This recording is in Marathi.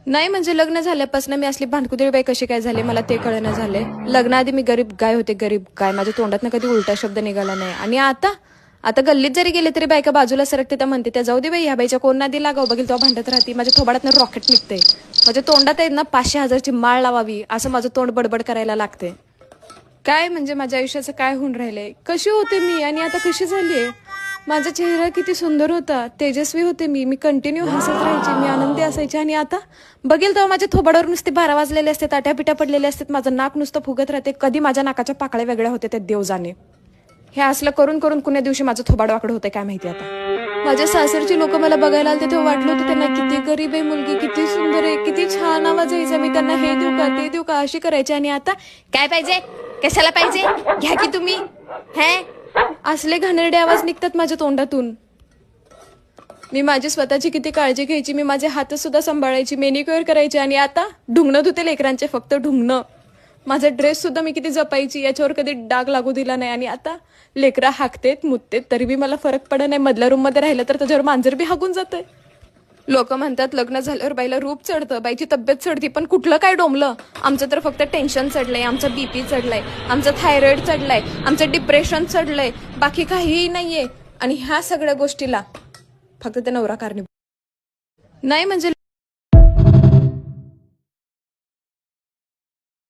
नाही म्हणजे लग्न झाल्यापासून मी असली भांडकुदळी बाई कशी काय झाली मला ते कळना झाले. लग्नाआधी मी गरीब गाय होते, गरीब गाय. माझ्या तोंडातनं कधी उलटा शब्द निघाला नाही. आणि आता आता गल्लीत जरी गेले तरी बायका बाजूला सरकते, त्या म्हणते त्या जाऊ दे बाई, ह्या बाईच्या कोण नादी लागाव, बघील तेव्हा भांडत राहते. माझ्या थोबाडातनं रॉकेट निघते. माझ्या तोंडात आहे ना 500,000ची माळ लावावी असं माझं तोंड बडबड करायला लागते. काय म्हणजे माझ्या आयुष्याचं काय होऊन राहिलंय? कशी होते मी आणि आता कशी झालीये? माझा चेहरा किती सुंदर होता, तेजस्वी होते मी कंटिन्यू हसत राहायचे, मी आनंदी असायचे. आणि आता बघेल तेव्हा माझ्या थोबाडावर नुसते 12 वाजलेले असते, ताट्यापिट्या पडलेले असतात, माझं नाक नुसतं फुगत राहते. कधी माझ्या नाकाच्या पाकळ्या वेगळ्या होते ते देव जाणे. हे असलं करून करून कुण्या दिवशी माझं थोबाड वाकडं होतंय काय माहिती. आता माझ्या सासरची लोक मला बघायला आले तेव्हा वाटलं होतं त्यांना किती गरीब आहे मुलगी, किती सुंदर आहे, किती छान आवाज यायचा. मी त्यांना हे देऊ का ते देऊ का अशी करायची. आणि आता काय पाहिजे, कशाला पाहिजे, घ्या की तुम्ही, हे असले घाणेरडे आवाज निघतात माझ्या तोंडातून. मी माझी स्वतःची किती काळजी घ्यायची, मी माझे हात सुद्धा सांभाळायची, मेनिक्युअर करायची. आणि आता ढुंगणं धुते लेकरांचे, फक्त ढुंगणं. माझा ड्रेस सुद्धा मी किती जपायची, याच्यावर कधी डाग लागू दिला नाही. आणि आता लेकरा हाकतेत मुततेत तरी बी मला फरक पडत नाही. मधल्या रूम मध्ये राहिलं तर त्याच्यावर मांजर बी हाकून जातंय. लोक म्हणतात लग्न झाल्यावर बाईला रूप चढतं, बाईची तब्येत चढती, पण कुठलं काय डोंबलं. आमचं तर फक्त टेन्शन चढलंय, आमचं बीपी चढलंय, आमचं थायरॉइड चढलंय, आमचं डिप्रेशन चढलंय, बाकी काहीही नाहीये. आणि ह्या सगळ्या गोष्टीला फक्त ते नवरा कारणीभूत नाही म्हणजे